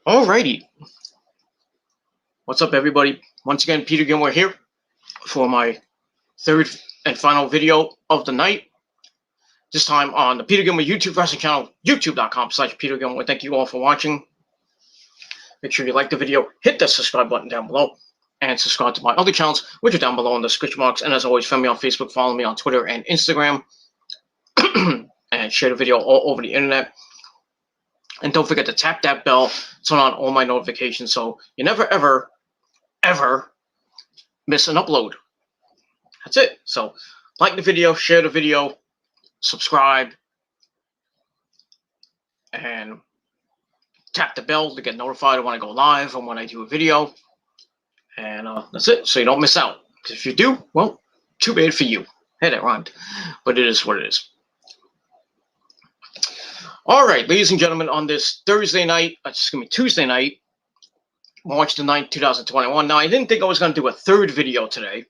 Alrighty. What's up, everybody? Once again, Peter Gilmore here for my third and final video of the night. This time on the Peter Gilmore YouTube wrestling channel, youtube.com/Peter Gilmore. Thank you all for watching. Make sure you like the video, hit that subscribe button down below, and subscribe to my other channels, which are down below in the description box. And as always, friend me on Facebook, follow me on Twitter and Instagram, and share the video all over the internet. And don't forget to tap that bell, turn on all my notifications so you never, ever miss an upload. That's it. So like the video, share the video, subscribe, and tap the bell to get notified when I go live or when I do a video. And that's it. So you don't miss out. Because if you do, well, too bad for you. Hey, that rhymed. But it is what it is. All right, ladies and gentlemen, on this Tuesday night, March the 9th, 2021. Now, I didn't think I was going to do a third video today,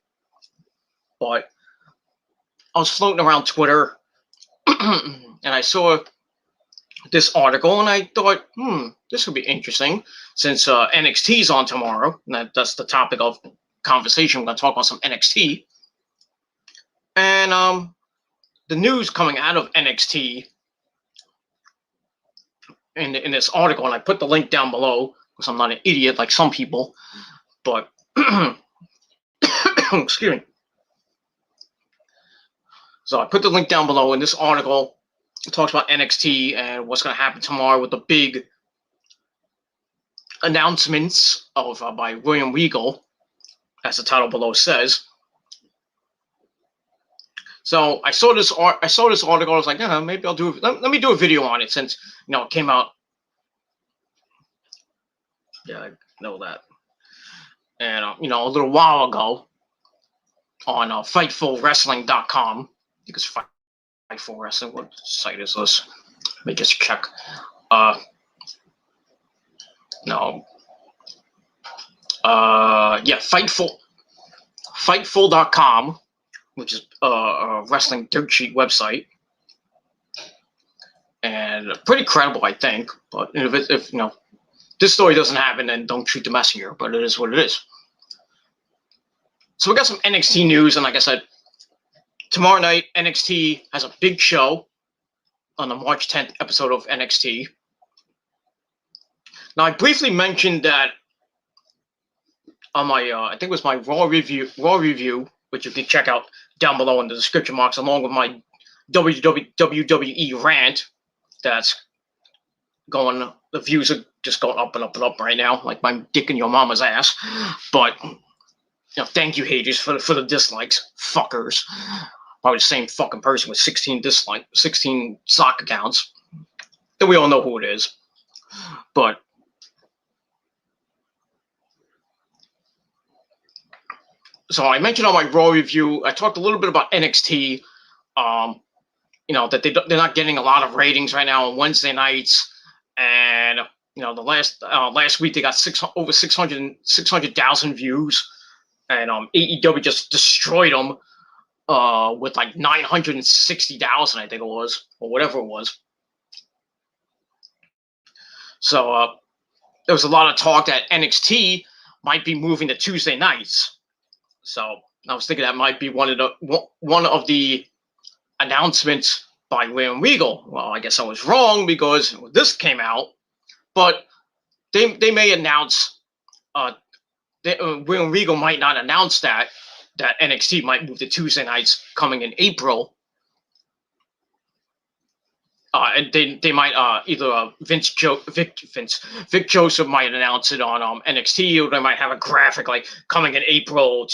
but I was floating around Twitter, and I saw this article, and I thought, this would be interesting, since NXT is on tomorrow, and that's the topic of conversation. We're going to talk about some NXT. And the news coming out of NXT in this article, and I put the link down below, because I'm not an idiot like some people, but excuse me. So I put the link down below in this article. It talks about NXT and what's going to happen tomorrow with the big announcements of by William Regal, as the title below says. So I saw this article. I was like, maybe I'll do. Let me do a video on it, since it came out. Yeah, I know that. And a little while ago on FightfulWrestling.com. Because Fightful Wrestling. What site is this? Let me just check. No. Yeah, Fightful.com. Which is a wrestling dirt sheet website, and pretty credible, I think. But if this story doesn't happen, then don't shoot the messenger. But it is what it is. So we got some NXT news, and like I said, tomorrow night NXT has a big show on the March 10th episode of NXT. Now I briefly mentioned that on my I think it was my Raw review, which you can check out down below in the description box, along with my WWE rant that's going, the views are just going up and up and up right now, like my dick in your mama's ass. But, thank you, haters, for the dislikes, fuckers. Probably the same fucking person with 16 sock accounts. Then we all know who it is. But so I mentioned on my Raw review, I talked a little bit about NXT, that they're not getting a lot of ratings right now on Wednesday nights, and the last week they got over 600,000 views, and AEW just destroyed them with like 960,000, I think it was, or whatever it was. So there was a lot of talk that NXT might be moving to Tuesday nights. So I was thinking that might be one of the announcements by William Regal. Well, I guess I was wrong, because this came out, but they may announce. William Regal might not announce that NXT might move to Tuesday nights coming in April. And they might either Vic Joseph might announce it on NXT, or they might have a graphic like coming in April.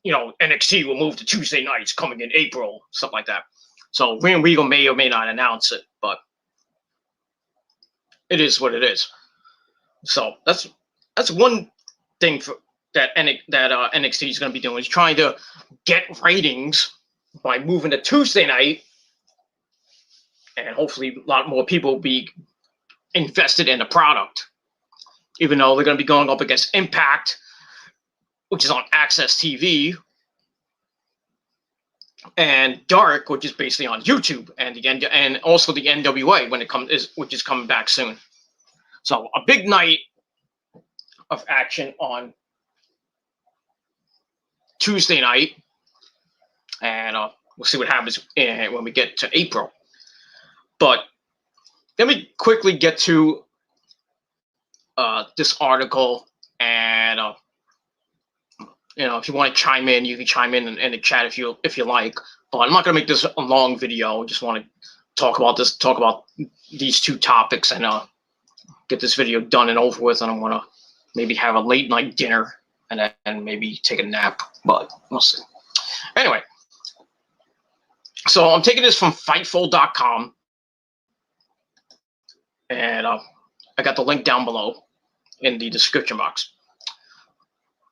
NXT will move to Tuesday nights coming in April, something like that. So William Regal may or may not announce it, but it is what it is. So that's one thing that NXT is going to be doing, is trying to get ratings by moving to Tuesday night. And hopefully a lot more people will be invested in the product, even though they're going to be going up against Impact, which is on Access TV, and Dark, which is basically on YouTube, and also the NWA which is coming back soon. So a big night of action on Tuesday night, and we'll see what happens when we get to April. But let me quickly get to this article, and if you want to chime in, you can chime in the chat if you like. But I'm not going to make this a long video. I just want to talk about these two topics, and get this video done and over with. And I want to maybe have a late night dinner and maybe take a nap, but we'll see. Anyway, so I'm taking this from Fightful.com, and I got the link down below in the description box.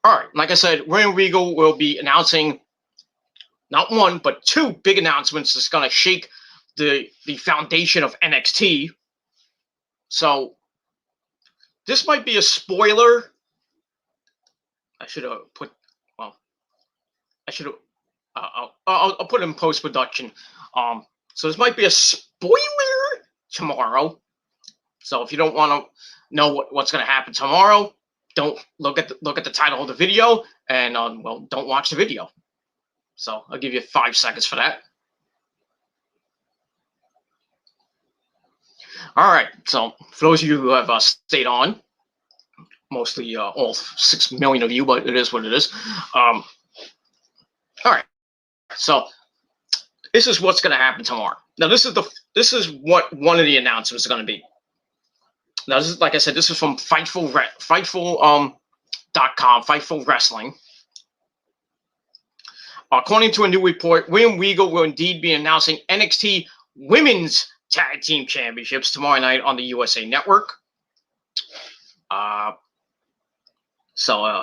All right, like I said, William Regal will be announcing not one, but two big announcements that's going to shake the foundation of NXT. So this might be a spoiler. I should have put, I'll put it in post-production. So this might be a spoiler tomorrow. So if you don't want to know what's going to happen tomorrow, don't look at the title of the video, and don't watch the video. So I'll give you 5 seconds for that. All right. So for those of you who have stayed on, mostly all 6 million of you, but it is what it is. All right. So this is what's going to happen tomorrow. Now this is what one of the announcements is going to be. Now this is, like I said, this is from Fightful.com, Fightful Wrestling. According to a new report, William Regal will indeed be announcing NXT Women's Tag Team Championships tomorrow night on the USA Network.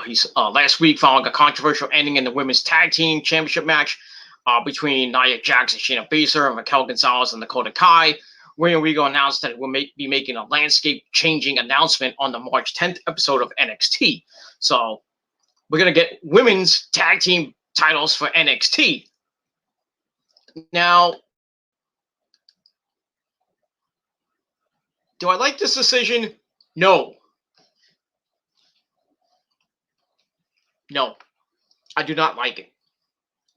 He's last week, following a controversial ending in the Women's Tag Team Championship match between Nia Jax and Shayna Baszler and Raquel Gonzalez and Dakota Kai, William Regal announced that it will be making a landscape-changing announcement on the March 10th episode of NXT. So we're going to get women's tag team titles for NXT. Now, do I like this decision? No. No, I do not like it.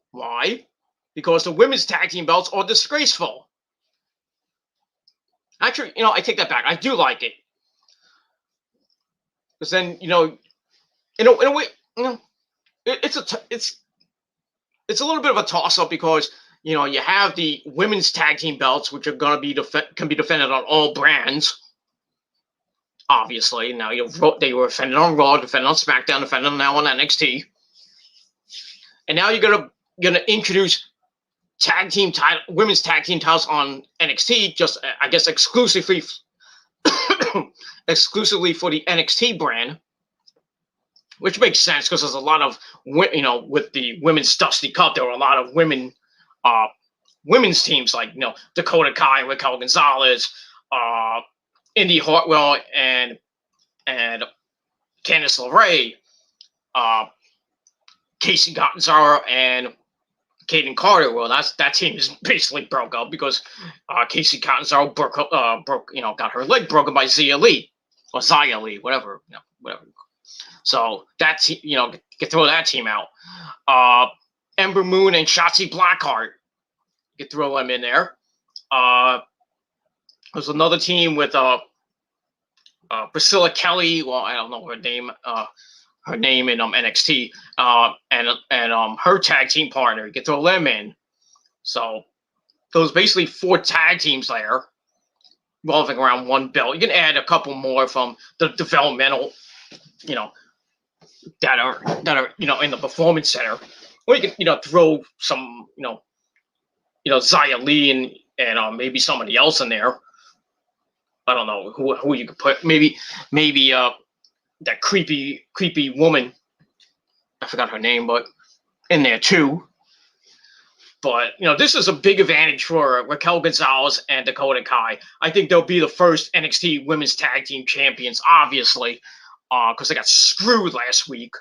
Why? Because the women's tag team belts are disgraceful. Actually, I take that back. I do like it. Because then, in a way, it's a little bit of a toss-up, because, you have the women's tag team belts, which are going to can be defended on all brands. Obviously, now they were defended on Raw, defended on SmackDown, defended now on NXT, and now you're gonna introduce women's tag team titles on NXT, just I guess exclusively for the NXT brand, which makes sense because there's a lot of with the women's Dusty Cup, there were a lot of women's teams like Dakota Kai, Raquel Gonzalez, Indy Hartwell, and Candice LeRae, Casey Catanzaro, and Kaden Carter. Well, that team is basically broke up because Casey Catanzaro got her leg broken by Xia Li, or Xia Li, whatever. So that you could throw that team out. Ember Moon and Shotzi Blackheart, you could throw them in there. There's another team with Priscilla Kelly. Well, I don't know her name in NXT, and her tag team partner. You can throw them in. So those basically 4 tag teams there, revolving around one belt. You can add a couple more from the developmental, that are in the Performance Center. Or you can throw some Xia Li and maybe somebody else in there. I don't know who you could put. Maybe that creepy woman. I forgot her name, but in there too. But this is a big advantage for Raquel Gonzalez and Dakota Kai. I think they'll be the first NXT Women's Tag Team Champions, obviously, because they got screwed last week.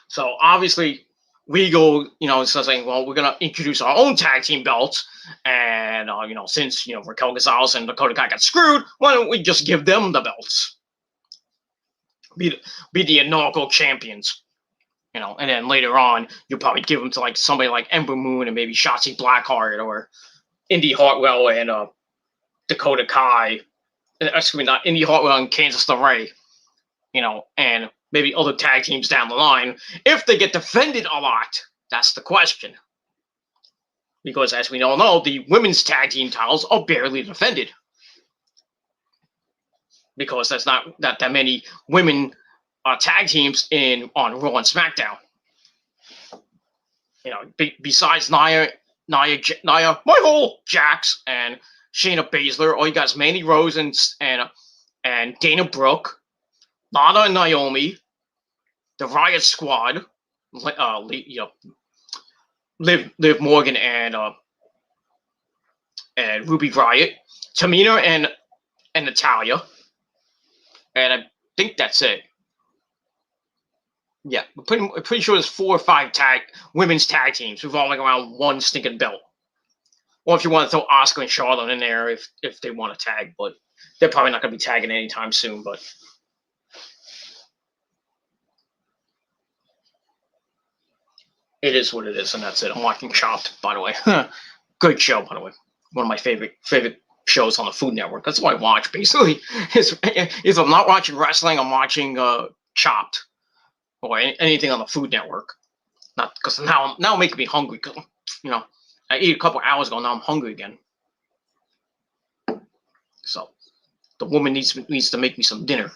So obviously, Regal, is saying, well, we're gonna introduce our own tag team belts, and since Raquel Gonzalez and Dakota Kai got screwed, why don't we just give them the belts? be the inaugural champions. You know, and then later on, you'll probably give them to like somebody like Ember Moon and maybe Shotzi Blackheart or Indy Hartwell and Dakota Kai. Excuse me, not Indy Hartwell and Kansas LeRae. You know, and maybe other tag teams down the line if they get defended a lot. That's the question. Because as we all know, the women's tag team titles are barely defended. Because there's not that many women tag teams on Raw and SmackDown. You know, besides Nia, Michael Jax, and Shayna Baszler, all you guys, Mandy Rose and Dana Brooke, Lana and Naomi, the Riot Squad, Liv Morgan and Ruby Riott, Tamina and Natalya, and I think that's it. Yeah, I'm pretty sure there's 4 or 5 women's tag teams revolving around one stinking belt. Or if you want to throw Asuka and Charlotte in there if they want to tag, but they're probably not going to be tagging anytime soon. But it is what it is, and that's it. I'm watching Chopped, by the way. Good show, by the way. One of my favorite shows on the Food Network. That's what I watch, basically. If I'm not watching wrestling, I'm watching Chopped or anything on the Food Network. Not because now making me hungry. Cause you know, I ate a couple hours ago. Now I'm hungry again. So the woman needs to make me some dinner.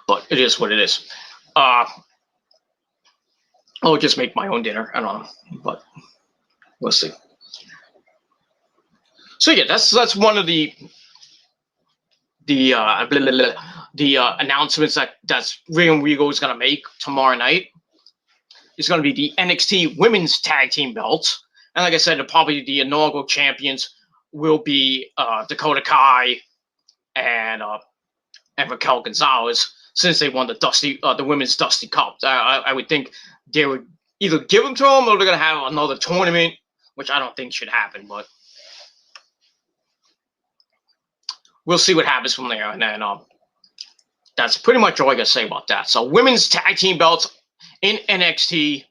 But it is what it is. I'll just make my own dinner. I don't know, but we'll see. So yeah, that's one of the announcements that's William Regal is going to make tomorrow night. It's going to be the NXT Women's Tag Team belts, and like I said, probably the inaugural champions will be Dakota Kai and Raquel Gonzalez, since they won the Women's Dusty Cup. I would think they would either give them to them or they're going to have another tournament, which I don't think should happen, but we'll see what happens from there. And then that's pretty much all I got to say about that. So women's tag team belts in NXT,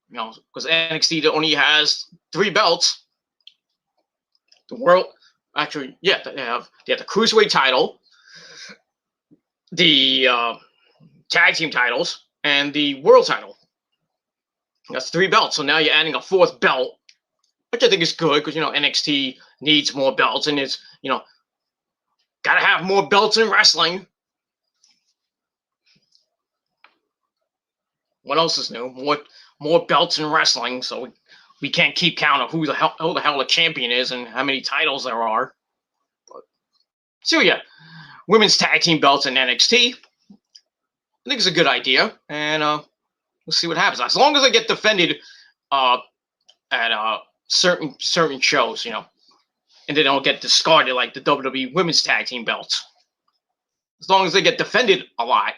you know, because NXT only has 3 belts. The world, actually, yeah, they have the Cruiserweight title, the tag team titles, and the world title. That's 3 belts. So now you're adding a 4th belt, which I think is good because, you know, NXT needs more belts, and it's, you know, got to have more belts in wrestling. What else is new? More belts in wrestling, so we can't keep count of who the hell the champion is and how many titles there are. But, so yeah, women's tag team belts in NXT. I think it's a good idea, and we'll see what happens. As long as they get defended at certain shows, you know, and they don't get discarded like the WWE Women's Tag Team belts. As long as they get defended a lot,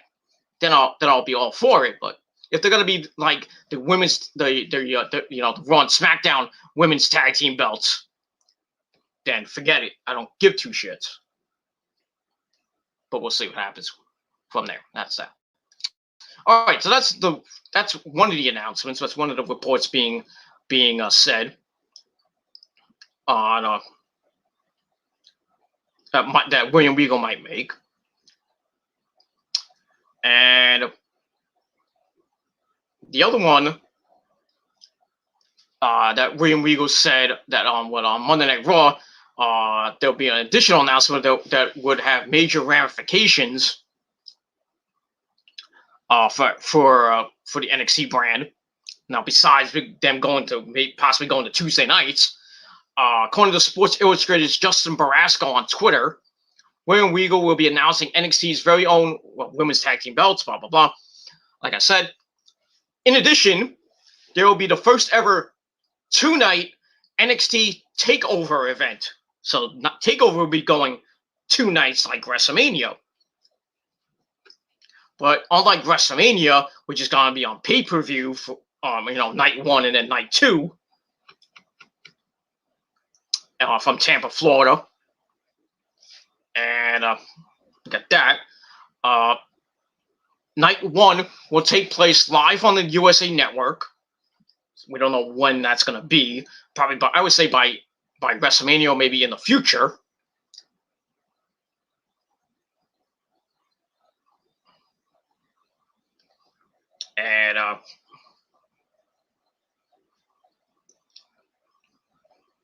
then I'll be all for it. But if they're gonna be like the women's, the Raw and SmackDown Women's Tag Team belts, then forget it. I don't give 2 shits. But we'll see what happens from there. That's that. All right, so that's one of the announcements. That's one of the reports being said on that William Regal might make. And the other one that William Regal said that on Monday Night Raw, there'll be an additional announcement that would have major ramifications for the NXT brand. Now, besides them possibly going to Tuesday nights, according to Sports Illustrated's Justin Barasco on Twitter, William Regal will be announcing NXT's very own women's tag team belts, blah, blah, blah. Like I said, in addition, there will be the first ever 2-night NXT Takeover event. So Takeover will be going 2 nights like WrestleMania. But unlike WrestleMania, which is going to be on pay-per-view for night 1 and then night 2 from Tampa, Florida, and got that. Night 1 will take place live on the USA Network. We don't know when that's going to be. Probably, I would say by WrestleMania, or maybe in the future. And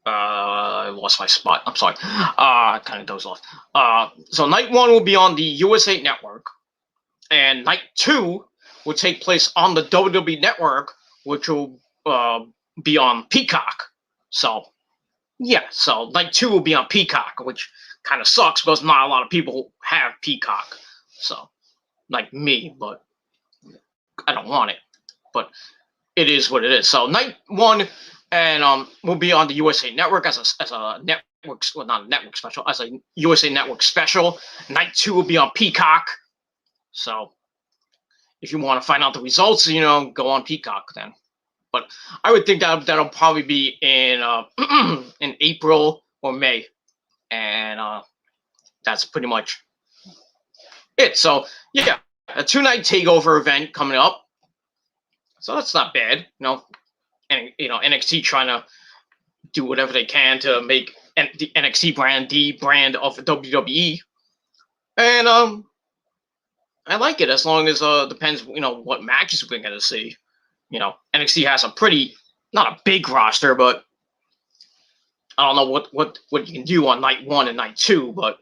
I lost my spot. I'm sorry. Kind of dozed off. So Night 1 will be on the USA Network, and Night 2 will take place on the WWE Network, which will be on Peacock. So, yeah. So Night 2 will be on Peacock, which kind of sucks because not a lot of people have Peacock. So, like me, but I don't want it. But it is what it is. So Night 1 and will be on the USA Network as a network, well, not a network special, as a USA Network special. Night 2 will be on Peacock. So if you want to find out the results, go on Peacock then. But I would think that'll probably be in in April or May, and that's pretty much it. So yeah, a 2-night takeover event coming up. So that's not bad, and NXT trying to do whatever they can to make the NXT brand the brand of WWE, and I like it as long as depends what matches we're gonna see. NXT has a pretty, not a big roster, but I don't know what you can do on Night 1 and Night 2, but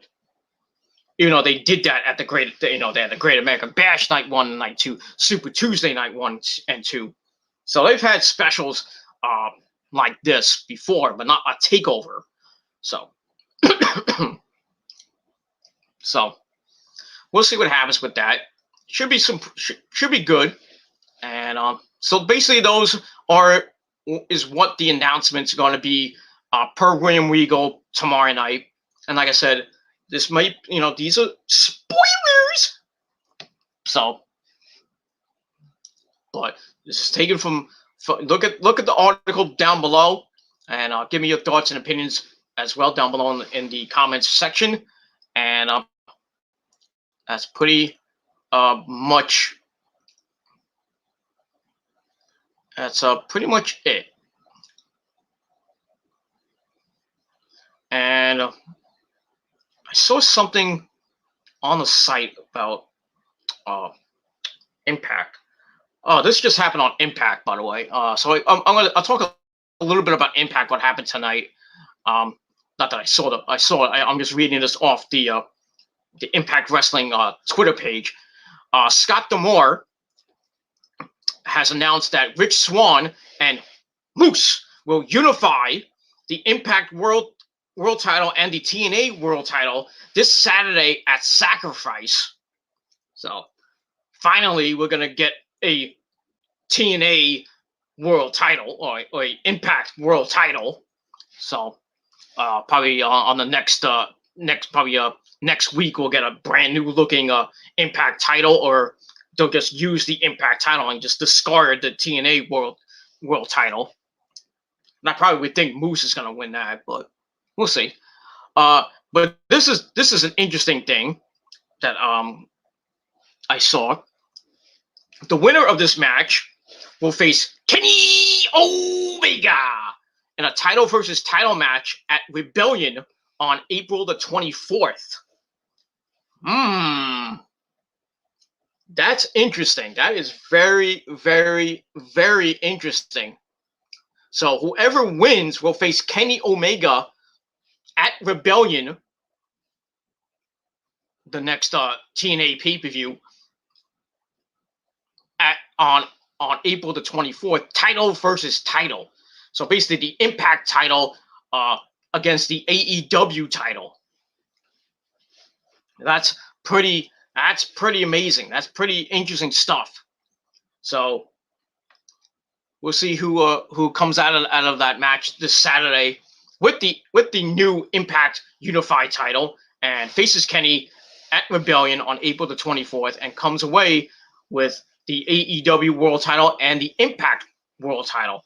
they did that at the Great, they had the Great American Bash Night 1 and Night 2, Super Tuesday Night 1 and 2. So they've had specials like this before, but not a takeover. So, so we'll see what happens with that. Should be good. And so basically, those is what the announcement's going to be per William Regal tomorrow night. And like I said, this might, these are spoilers. So, but this is taken from look at the article down below, and give me your thoughts and opinions as well down below in the comments section. And that's pretty much. That's pretty much it. And I saw something on the site about Impact. Oh, this just happened on Impact, by the way. So I'll talk a little bit about Impact, what happened tonight. Not that I saw it. I'm just reading this off the Impact Wrestling Twitter page. Scott D'Amore has announced that Rich Swann and Moose will unify the Impact World title and the TNA World title this Saturday at Sacrifice. So finally, we're going to get a TNA World title or a Impact World title. So probably on the next week, we'll get a brand new looking Impact title, or they'll just use the Impact title and just discard the TNA World title. And I probably would think Moose is going to win that, but we'll see. But this is an interesting thing that I saw. The winner of this match will face Kenny Omega in a title versus title match at Rebellion on April the 24th. That's interesting. That is very, very, very interesting. So whoever wins will face Kenny Omega at Rebellion, the next TNA pay-per-view, on April the 24th, title versus title. So basically the Impact title against the AEW title. That's pretty amazing. That's pretty interesting stuff. So we'll see who comes out of that match this Saturday with the new Impact Unified title and faces Kenny at Rebellion on April the 24th and comes away with the AEW World title and the Impact World title.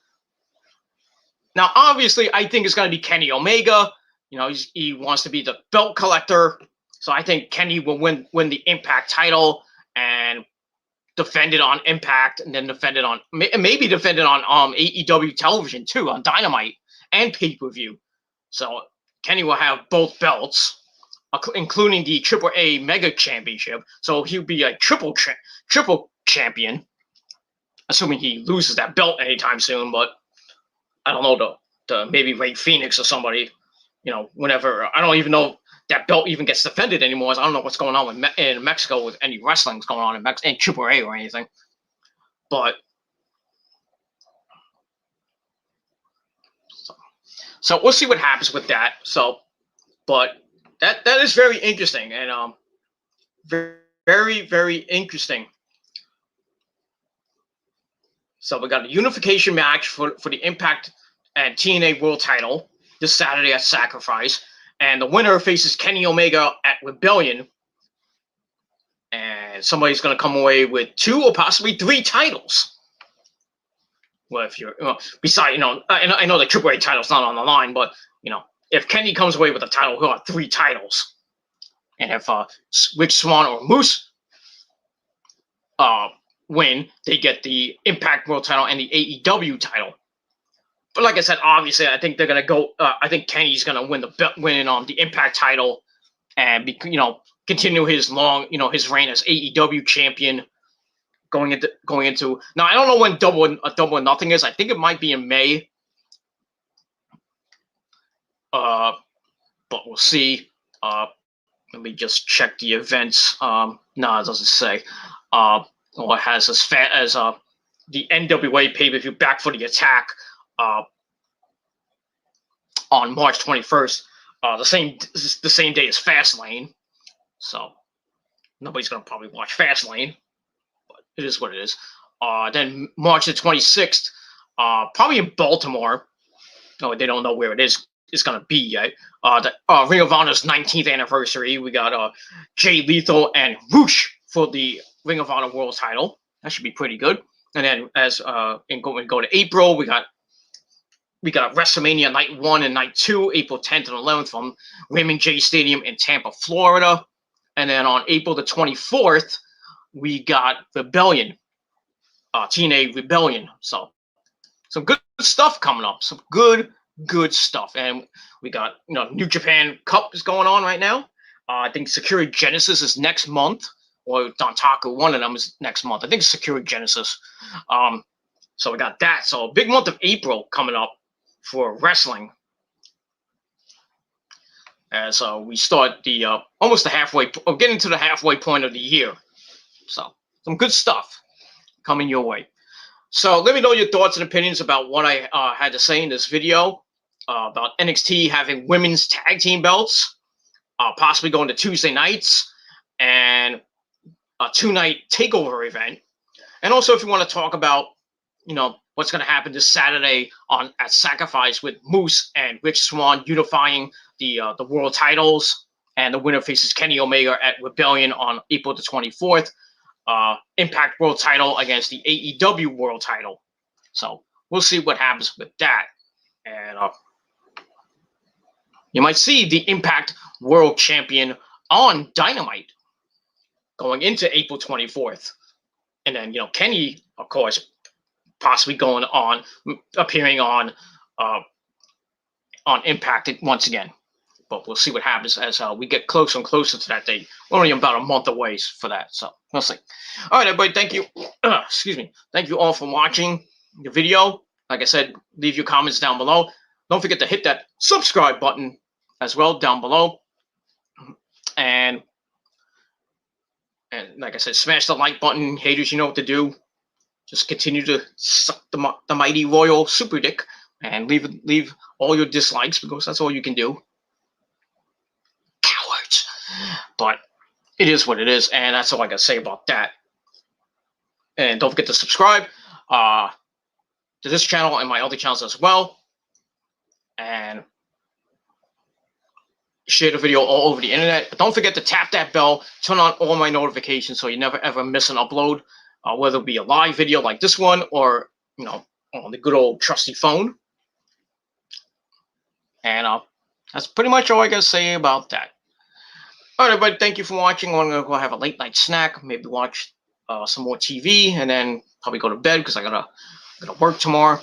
Now, obviously, I think it's going to be Kenny Omega. He wants to be the belt collector. So I think Kenny will win the Impact title, and defended on Impact and then defended on maybe defended on AEW television too, on Dynamite and pay-per-view. So Kenny will have both belts, including the AAA Mega Championship. So he'll be a triple champion, assuming he loses that belt anytime soon. But I don't know, the maybe Ray Phoenix or somebody, whenever. I don't even know that belt even gets defended anymore. I don't know what's going on in Mexico with any wrestling's going on in AAA or anything. But so we'll see what happens with that. So, but that is very interesting, and very, very, very interesting. So we got a unification match for the Impact and TNA World Title this Saturday at Sacrifice, and the winner faces Kenny Omega at Rebellion, and somebody's going to come away with 2 or possibly 3 titles. Well, if you're beside, I know the AAA title's not on the line, but if Kenny comes away with a title, he'll have 3 titles, and if Rich Swann or Moose win, they get the Impact World Title and the AEW title. But like I said, obviously, I think they're gonna go. I think Kenny's gonna win the Impact title, and continue his long, his reign as AEW champion. Going into now, I don't know when Double or Nothing is. I think it might be in May. But we'll see. Let me just check the events. No, it doesn't say. It has as the NWA pay-per-view Back for the Attack on March 21st. The same day as Fastlane. So nobody's gonna probably watch Fastlane, but it is what it is. Then March the 26th, probably in Baltimore. No, they don't know where it is. It's gonna be yet. The Ring of Honor's 19th anniversary. We got Jay Lethal and Roosh for the Ring of Honor World Title. That should be pretty good. And then as go to April, we got WrestleMania Night 1 and Night 2, April 10th and 11th from Raymond J. Stadium in Tampa, Florida. And then on April the 24th, we got Rebellion, TNA Rebellion. So some good stuff coming up. Some good stuff. And we got, New Japan Cup is going on right now. I think Security Genesis is next month, or Dontaku, one of them is next month. I think Security Genesis. So we got that. So a big month of April coming up for wrestling. As we start the almost the halfway, getting to the halfway point of the year. So some good stuff coming your way. So let me know your thoughts and opinions about what I had to say in this video about NXT having women's tag team belts, possibly going to Tuesday nights, and a 2-night takeover event. And also, if you want to talk about, what's going to happen this Saturday at Sacrifice with Moose and Rich Swann unifying the world titles, and the winner faces Kenny Omega at Rebellion on April the 24th. Impact World Title against the AEW World Title. So we'll see what happens with that. And you might see the Impact World Champion on Dynamite going into April 24th. And then, Kenny, of course, possibly appearing on Impact once again. But we'll see what happens as we get closer and closer to that date. We're only about a month away for that, so we'll see. All right, everybody, thank you. Excuse me. Thank you all for watching the video. Like I said, leave your comments down below. Don't forget to hit that subscribe button as well down below. And like I said, smash the like button. Haters, you know what to do. Just continue to suck the mighty royal super dick and leave all your dislikes, because that's all you can do. Cowards. But it is what it is, and that's all I got to say about that. And don't forget to subscribe to this channel and my other channels as well. And share the video all over the internet. But don't forget to tap that bell, turn on all my notifications so you never ever miss an upload, whether it be a live video like this one or, on the good old trusty phone. And that's pretty much all I got to say about that. All right, everybody, thank you for watching. I'm going to go have a late night snack, maybe watch some more TV, and then probably go to bed because I gotta work tomorrow.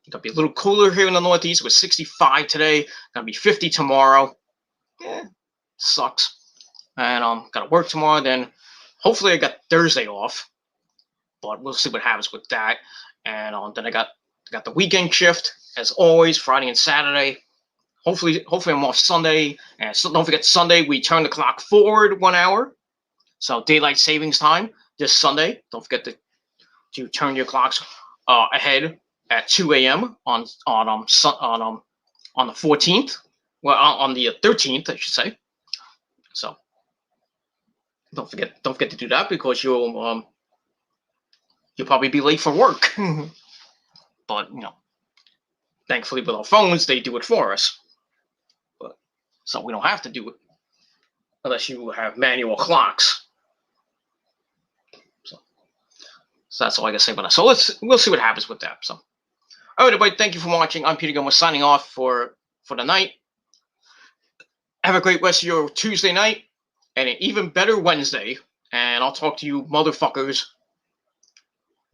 It'll be a little cooler here in the Northeast. It was 65 today. Gonna be 50 tomorrow. Sucks. And gotta work tomorrow. Then hopefully I got Thursday off, but we'll see what happens with that. And then I got the weekend shift as always, Friday and Saturday. Hopefully I'm off Sunday. And so don't forget, Sunday we turn the clock forward 1 hour. So daylight savings time this Sunday. Don't forget to turn your clocks ahead at 2 a.m. on the 14th. Well, on the 13th, I should say. So don't forget to do that, because you'll probably be late for work. But thankfully with our phones, they do it for us. But so we don't have to do it unless you have manual clocks. So that's all I gotta say about that. So we'll see what happens with that. So, all right, everybody, thank you for watching. I'm Peter Gilmore signing off for the night. Have a great rest of your Tuesday night and an even better Wednesday. And I'll talk to you motherfuckers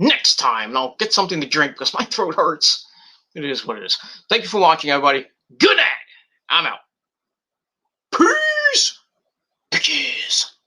next time. And I'll get something to drink because my throat hurts. It is what it is. Thank you for watching, everybody. Good night. I'm out. Peace. Bitches.